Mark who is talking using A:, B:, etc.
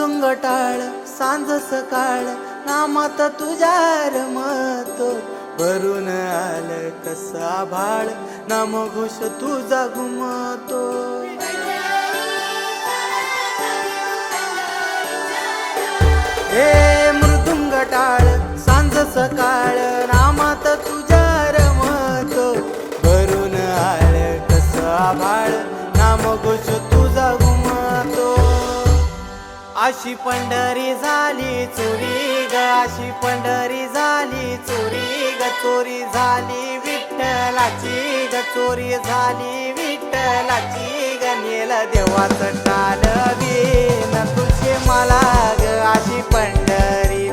A: मृदुंग टाळ सांज सकाळ नामात तुझ्या रमतो भरून आलं कसा भाळ नाम घोष तुझा घुमतो हे मृदुंग टाळ सांज सकाळ नामात तुझ्या रमतो भरून आलं कसा भाळ नाम घोष तुझा घुमतो अशी पंढरी झाली चोरी ग अशी पंढरी झाली चोरी ग चोरी झाली विठ्ठलाची ग चोरी झाली विठ्ठलाची ग नेलं देवाचं टाळ बिन तुझे मला ग अशी पंढरी